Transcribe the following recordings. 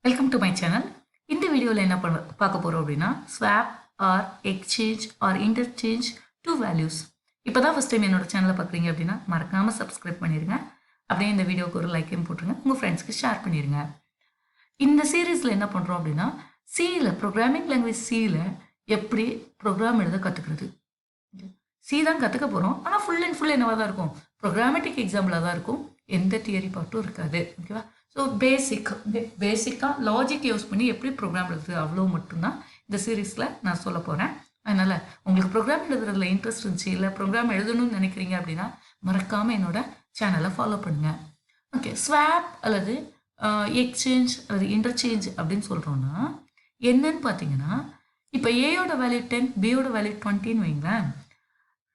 Welcome to my channel. இந்த வீடியோவில் என்ன பார்க்க போகிறோம் அப்படின்னா swap or exchange or interchange two values. இப்போ தான் ஃபஸ்ட் டைம் என்னோட சேனலை பார்க்குறீங்க அப்படின்னா மறக்காமல் சப்ஸ்கிரைப் பண்ணிடுங்க. அப்படியே இந்த வீடியோவுக்கு ஒரு லைக்கையும் போட்டுருங்க, உங்கள் ஃப்ரெண்ட்ஸ்க்கு ஷேர் பண்ணிடுங்க. இந்த சீரீஸில் என்ன பண்ணுறோம் அப்படின்னா சியில் ப்ரோக்ராமிங் லாங்குவேஜ் சியில் எப்படி ப்ரோக்ராம் எழுத கற்றுக்கிறது. சி தான் கற்றுக்க போகிறோம், ஆனால் ஃபுல் அண்ட் ஃபுல் என்னவாக தான் இருக்கும், ப்ரோக்ராமேட்டிக் எக்ஸாம்பிளாக தான் இருக்கும், எந்த தியரி பார்ட்டும் இருக்காது. ஓகேவா? ஸோ பேசிக்காக லாஜிக் யூஸ் பண்ணி எப்படி ப்ரோக்ராம் எழுதுறது அவ்வளோ மட்டும்தான் இந்த சீரீஸில் நான் சொல்ல போகிறேன். அதனால் உங்களுக்கு ப்ரோக்ராம் எழுதுறதுல இன்ட்ரெஸ்ட் இருந்துச்சு, இல்லை ப்ரோக்ராம் எழுதணும்னு நினைக்கிறீங்க அப்படின்னா மறக்காமல் என்னோட சேனலை ஃபாலோ பண்ணுங்கள். ஓகே, ஸ்வாப் அல்லது எக்ஸ்சேஞ்ச் அல்லது இன்டர்சேஞ்ச் அப்படின்னு சொல்கிறோன்னா என்னன்னு பார்த்தீங்கன்னா, இப்போ ஏயோட வேல்யூ 10, பியோட வேல்யூ 20ன்னு வைங்களேன்.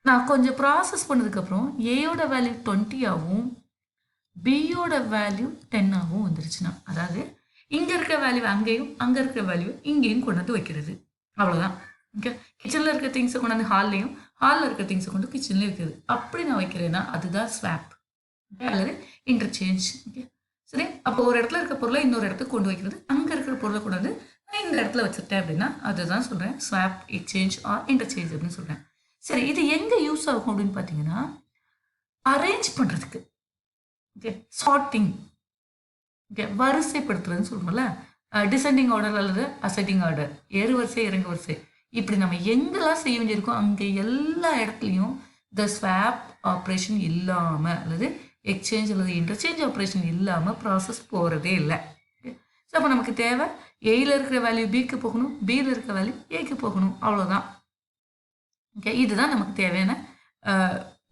நான் கொஞ்சம் ப்ராசஸ் பண்ணதுக்கப்புறம் ஏயோட வேல்யூ 20ஆகவும் பியோட வேல்யூ 10ஆகவும் வந்துருச்சுன்னா, அதாவது இங்கே இருக்கிற வேல்யூ அங்கேயும் அங்கே இருக்கிற வேல்யூ இங்கேயும் கொண்டு வந்து வைக்கிறது, அவ்வளோதான். ஓகே, கிச்சனில் இருக்க திங்ஸை கொண்டு வந்து ஹால்லையும், ஹாலில் இருக்க திங்ஸை கொண்டு கிச்சன்லேயும் வைக்கிறது. அப்படி நான் வைக்கிறேன்னா அதுதான் ஸ்வாப் அல்லது இன்டர்சேஞ்ச். ஓகே, சரி. அப்போ ஒரு இடத்துல இருக்க பொருளை இன்னொரு இடத்துக்கு கொண்டு வைக்கிறது, அங்கே இருக்கிற பொருளை கொண்டு வந்து நான் இந்த இடத்துல வச்சுட்டேன் அப்படின்னா அதுதான் சொல்கிறேன் ஸ்வாப், எக்ஸ்சேஞ்ச் ஆர் இன்டர்சேஞ்ச் அப்படின்னு சொல்கிறேன். சரி, இது எங்கே யூஸ் ஆகும் அப்படின்னு பார்த்தீங்கன்னா அரேஞ்ச் பண்ணுறதுக்கு. Okay, sorting. ஓகே, வரிசைப்படுத்துறதுன்னு சொல்லுவோம்ல, டிசெண்டிங் ஆர்டர் அல்லது அசெண்டிங் ஆர்டர், ஏறு வரிசை இறங்கு வரிசை, இப்படி நம்ம எங்கெல்லாம் செய்ய வேண்டியிருக்கோம் அங்கே எல்லா இடத்துலையும் த ஸ்வாப் ஆப்ரேஷன் இல்லாமல் அல்லது எக்ஸ்சேஞ்ச் அல்லது இன்டர்சேஞ்ச் ஆப்ரேஷன் இல்லாமல் ப்ராசஸ் போகிறதே இல்லை. ஸோ அப்போ நமக்கு தேவை ஏயில் இருக்கிற வேல்யூ பிக்கு போகணும், பியில் இருக்கிற வேல்யூ ஏக்கு போகணும், அவ்வளோதான். ஓகே, இதுதான் நமக்கு தேவையான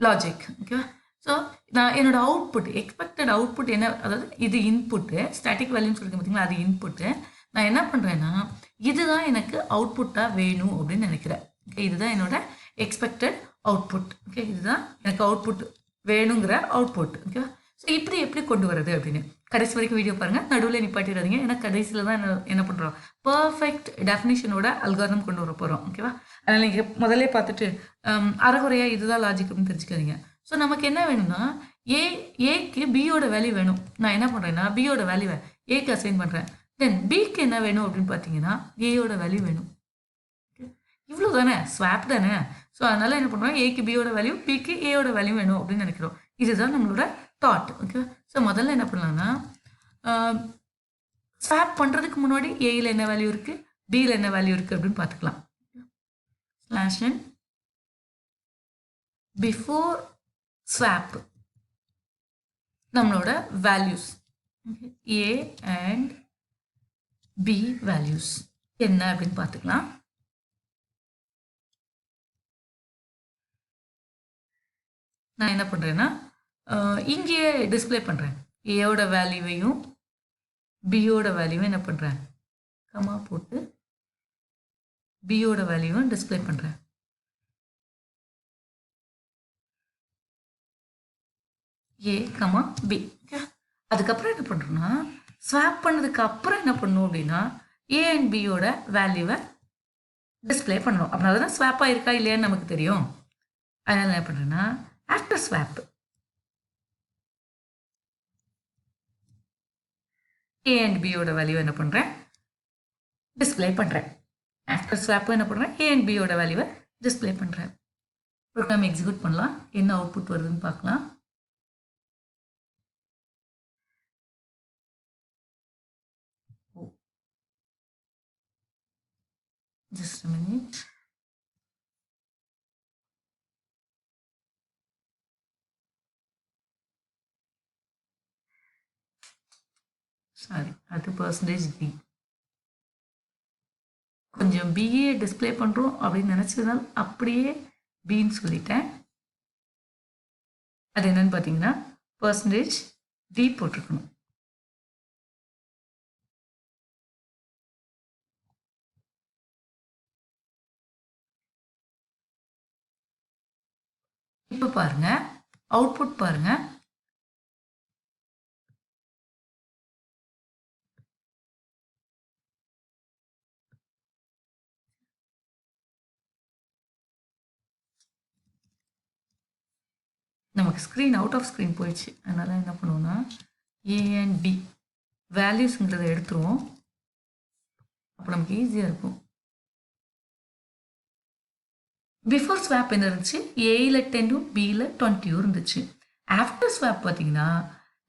லாஜிக். ஓகேவா? ஸோ நான் என்னோட அவுட்புட், எக்ஸ்பெக்டட் அவுட்புட் என்ன, அதாவது இது இன்புட்டு, ஸ்டாட்டிக் வேல்யூன்னு சொல்லியிருக்கேன் பார்த்தீங்களா, அது இன்புட்டு. நான் என்ன பண்ணுறேன்னா இதுதான் எனக்கு அவுட்புட்டாக வேணும் அப்படின்னு நினைக்கிறேன். ஓகே, இதுதான் என்னோட எக்ஸ்பெக்டட் அவுட்புட். ஓகே, இதுதான் எனக்கு அவுட்புட் வேணுங்கிற அவுட்புட். ஓகேவா? ஸோ இப்படி எப்படி கொண்டு வரது அப்படின்னு கடைசி வரைக்கும் வீடியோ பாருங்கள், நடுவில் நிப்பாட்டிடாதீங்க. ஏன்னா கடைசியில் தான் என்ன பண்ணுறோம், பர்ஃபெக்ட் டெஃபினிஷனோட அல்காரிதம் கொண்டு வர போகிறோம். ஓகேவா? அதனால் நீங்கள் முதல்ல பார்த்துட்டு அரைகுறையாக இதுதான் லாஜிக் அப்படின்னு தெரிஞ்சுக்காதீங்க. ஸோ நமக்கு என்ன வேணும்னா ஏக்கு பியோட வேல்யூ வேணும். நான் என்ன பண்ணுறேன்னா பியோட வேல்யூவை ஏக்கு அசைன் பண்ணுறேன். தென் பிக்கு என்ன வேணும் அப்படின்னு பார்த்தீங்கன்னா ஏயோட வேல்யூ வேணும். இவ்வளோ தானே, ஸ்வாப் தானே. ஸோ அதனால் என்ன பண்ணுறோம், ஏக்கு பியோட வேல்யூ, பிக்கு ஏயோட வேல்யூ வேணும் அப்படின்னு நினைக்கிறோம். இதுதான் நம்மளோட தாட். ஓகே, ஸோ முதல்ல என்ன பண்ணலாம்னா ஸ்வாப் பண்ணுறதுக்கு முன்னாடி ஏயில் என்ன வேல்யூ இருக்குது, பியில் என்ன வேல்யூ இருக்குது அப்படின்னு பார்த்துக்கலாம். ஸ்லாஷ் n பிஃபோர் ஸ்வாப் நம்மளோட values a and b values என்ன அப்படின்னு பார்த்துக்கலாம். நான் என்ன பண்ணுறேன்னா இங்கேயே டிஸ்பிளே பண்ணுறேன், ஏயோட வேல்யூவையும் பியோட வேல்யூவும் என்ன பண்ணுறேன் கமா போட்டு பியோட வேல்யூவும் டிஸ்பிளே பண்ணுறேன். ஏ கமா பி. அதுக்கப்புறம் என்ன பண்ணுறோம்னா ஸ்வாப் பண்ணதுக்கு அப்புறம் என்ன பண்ணணும் அப்படின்னா ஏ அண்ட் பியோட வேல்யூவை டிஸ்பிளே பண்ணணும். அப்படின்னா தான் ஸ்வாப்பாக இருக்கா இல்லையான்னு நமக்கு தெரியும். அதனால் என்ன பண்ணுறேன்னா ஆஃப்டர் ஸ்வாப் ஏ அண்ட் பியோட வேல்யூ என்ன பண்ணுறேன் டிஸ்பிளே பண்ணுறேன். ஆஃப்டர் ஸ்வாப்பும் என்ன பண்ணுறேன் ஏ அண்ட் பியோட வேல்யூவை டிஸ்பிளே பண்ணுறேன். ப்ரோக்ராம் எக்ஸிக்யூட் பண்ணலாம், என்ன அவுட்புட் வருதுன்னு பார்க்கலாம். Just a minute. சாரி, அது பர்சன்டேஜ் பி. கொஞ்சம் பிஏ டிஸ்பிளே பண்ணுறோம் அப்படின்னு நினச்சதுனால அப்படியே பின்னு சொல்லிட்டேன். அது என்னன்னு பார்த்தீங்கன்னா பர்சன்டேஜ் டி போட்டிருக்கணும். இப்போ பாருங்க, அவுட்புட் பாருங்க. நமக்கு ஸ்க்ரீன் அவுட் ஆஃப் ஸ்க்ரீன் போயிடுச்சு. அதனால் என்ன பண்ணுவோம்னா ஏ அண்ட் பி வேல்யூஸுங்கிறத எடுத்துருவோம். அப்போ நமக்கு ஈஸியாக இருக்கும். பிஃபோர் ஸ்வாப் என்ன இருந்துச்சு, ஏயில் 10ம் பியில் 20யும் இருந்துச்சு. ஆஃப்டர் ஸ்வாப் பார்த்தீங்கன்னா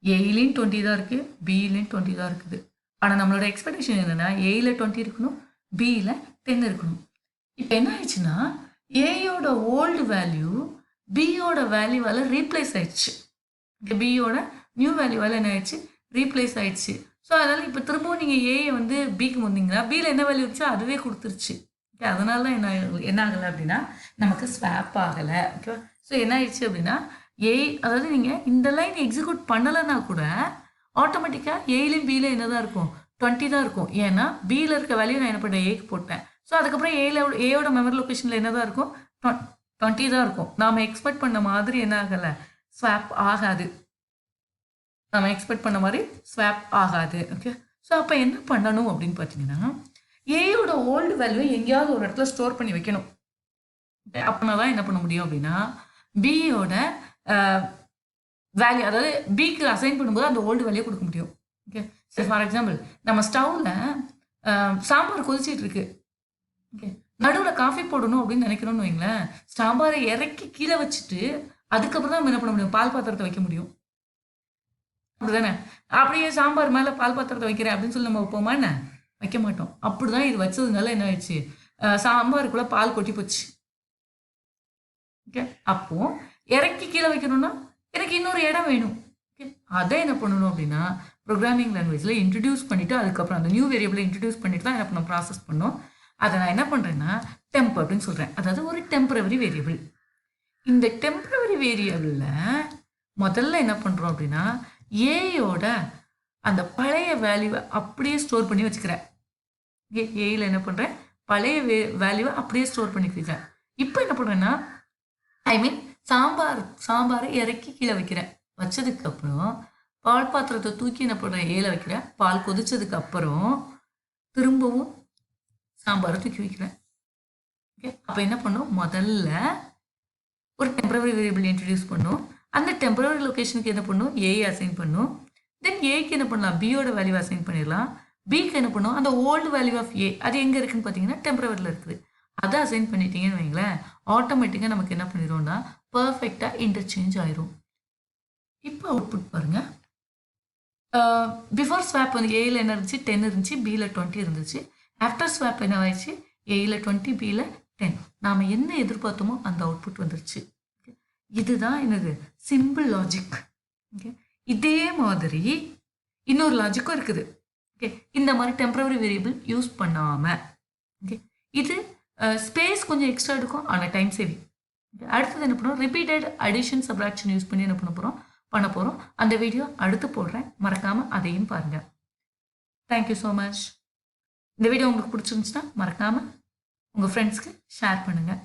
ஏயிலையும் 20 தான் இருக்குது, பியிலையும் 20 தான் இருக்குது. ஆனால் நம்மளோட எக்ஸ்பெக்டேஷன் என்னென்னா ஏயில் 20 இருக்கணும், பியில் 10 இருக்கணும். இப்போ என்ன ஆயிடுச்சுன்னா ஏயோட ஓல்டு வேல்யூ பியோட வேல்யூவால் ரீப்ளேஸ் ஆயிடுச்சு. பியோட நியூ வேல்யூவால் என்ன ஆயிடுச்சு, ரீப்ளேஸ் ஆயிடுச்சு. ஸோ அதனால் இப்போ திரும்பவும் நீங்கள் ஏயை வந்து பிக்கு வந்தீங்கன்னா பியில் என்ன வேல்யூ இருந்துச்சோ அதுவே கொடுத்துருச்சு. ஓகே, அதனால தான் என்ன ஆகலை அப்படின்னா நமக்கு ஸ்வாப் ஆகலை. ஓகேவா? ஸோ என்ன ஆயிடுச்சு அப்படின்னா அதாவது நீங்கள் இந்த லைன் எக்ஸிக்யூட் பண்ணலைன்னா கூட ஆட்டோமேட்டிக்காக ஏலையும் பியில் என்ன தான் இருக்கும், 20 தான் இருக்கும். ஏன்னா பியில் இருக்க வேல்யூ நான் என்ன பண்ணேன், ஏக்கு போட்டேன். ஸோ அதுக்கப்புறம் ஏயோட மெமரி லொக்கேஷனில் என்ன தான் இருக்கும், 20 தான் இருக்கும். நாம் எக்ஸ்பெக்ட் பண்ண மாதிரி என்ன ஆகலை, ஸ்வாப் ஆகாது. நம்ம எக்ஸ்பெக்ட் பண்ண மாதிரி ஸ்வாப் ஆகாது. ஓகே, ஸோ அப்போ என்ன பண்ணணும் அப்படின்னு பார்த்தீங்கன்னா ஏயோட ஓல்டு வேல்யூ எங்கேயாவது ஒரு இடத்துல ஸ்டோர் பண்ணி வைக்கணும். அப்படின்னா தான் என்ன பண்ண முடியும் அப்படின்னா பியோட வேல்யூ, அதாவது பிக்கு அசைன் பண்ணும்போது அந்த ஓல்டு வேல்யூ கொடுக்க முடியும். ஓகே, சரி, ஃபார் எக்ஸாம்பிள் நம்ம ஸ்டவ்வில் சாம்பார் கொதிச்சிட்டு இருக்கு. ஓகே, நடுவில் காஃபி போடணும் அப்படின்னு நினைக்கிறோன்னு வைங்களேன், சாம்பாரை இறக்கி கீழே வச்சுட்டு அதுக்கப்புறம் தான் நம்ம என்ன பண்ண முடியும், பால் பாத்திரத்தை வைக்க முடியும். அப்படிதானே? அப்படியே சாம்பார் மேலே பால் பாத்திரத்தை வைக்கிறேன் அப்படின்னு சொல்லி நம்ம வைப்போமா, என்ன வைக்க மாட்டோம். அப்படிதான் இது வச்சதுனால என்ன ஆயிடுச்சு, சாம்பாருக்குள்ள பால் கொட்டி போச்சு. ஓகே, அப்போ இறக்கி கீழே வைக்கணும்னா எனக்கு இன்னொரு இடம் வேணும். ஓகே, அதை என்ன பண்ணணும் அப்படின்னா ப்ரோக்ராமிங் லாங்குவேஜில் இன்ட்ரடியூஸ் பண்ணிவிட்டு அதுக்கப்புறம் அந்த நியூ வேரியபிளை இன்ட்ரடியூஸ் பண்ணிட்டு தான் என்ன பண்ண ப்ராசஸ் பண்ணோம். அதை நான் என்ன பண்ணுறேன்னா டெம்ப் அப்படின்னு சொல்கிறேன். அதாவது ஒரு டெம்பரவரி வேரியபிள். இந்த டெம்பரவரி வேரியபிளில் முதல்ல என்ன பண்ணுறோம் அப்படின்னா ஏயோட அந்த பழைய வேல்யூவை அப்படியே ஸ்டோர் பண்ணி வச்சுக்கிறேன். ஏயில் என்ன பண்ணுறேன், பழைய வேல்யூவை அப்படியே ஸ்டோர் பண்ணி வச்சுக்கிறேன். இப்போ என்ன பண்ணுறேன்னா சாம்பாரை இறக்கி கீழே வைக்கிறேன். வச்சதுக்கப்புறம் பால் பாத்திரத்தை தூக்கி என்ன பண்ணுறேன், ஏல வைக்கிறேன். பால் கொதிச்சதுக்கு அப்புறம் திரும்பவும் சாம்பாரை தூக்கி வைக்கிறேன். ஓகே, அப்போ என்ன பண்ணும், முதல்ல ஒரு டெம்பரவரி வேரியபிள் இன்ட்ரடியூஸ் பண்ணும். அந்த டெம்பரவரி லொக்கேஷனுக்கு என்ன பண்ணும், ஏஐ அசைன் பண்ணும். தென் ஏக்கு என்ன பண்ணலாம், பியோட வேல்யூ அசைன் பண்ணிடலாம். பிக்கு என்ன பண்ணும், அந்த ஓல்டு வேல்யூ ஆஃப் ஏ அது எங்கே இருக்குன்னு பார்த்தீங்கன்னா டெம்பரவரியில் இருக்குது. அதை அசைன் பண்ணிட்டீங்கன்னு வைங்களேன், ஆட்டோமேட்டிக்காக நமக்கு என்ன பண்ணிடும்னா பர்ஃபெக்டாக இன்டர்சேஞ்ச் ஆயிரும். இப்போ அவுட்புட் பாருங்க. பிஃபோர் ஸ்வாப் வந்து ஏயில் என்ன இருந்துச்சு, 10 இருந்துச்சு, பியில் 20 இருந்துச்சு. ஆஃப்டர் ஸ்வாப் என்ன ஆயிடுச்சு, ஏயில் 20, பியில் 10. நாம் என்ன எதிர்பார்த்தோமோ அந்த அவுட்புட் வந்துருச்சு. இதுதான் என்னது சிம்பிள் லாஜிக். ஓகே, இதே மாதிரி இன்னொரு லாஜிக்கும் இருக்குது. ஓகே, இந்த மாதிரி டெம்பரவரி வேரியபிள் யூஸ் பண்ணாமல். ஓகே, இது ஸ்பேஸ் கொஞ்சம் எக்ஸ்ட்ரா எடுக்கும், ஆனால் டைம் சேவிங். அடுத்தது என்ன பண்ணுறோம், ரிப்பீட்டட் அடிஷன் சப்ராக்ஷன் யூஸ் பண்ணி என்ன பண்ண போகிறோம். அந்த வீடியோ அடுத்து போடுறேன், மறக்காமல் அதையும் பாருங்கள். Thank you so much. இந்த வீடியோ உங்களுக்கு பிடிச்சிருந்துச்சுன்னா மறக்காமல் உங்கள் ஃப்ரெண்ட்ஸ்க்கு ஷேர் பண்ணுங்கள்.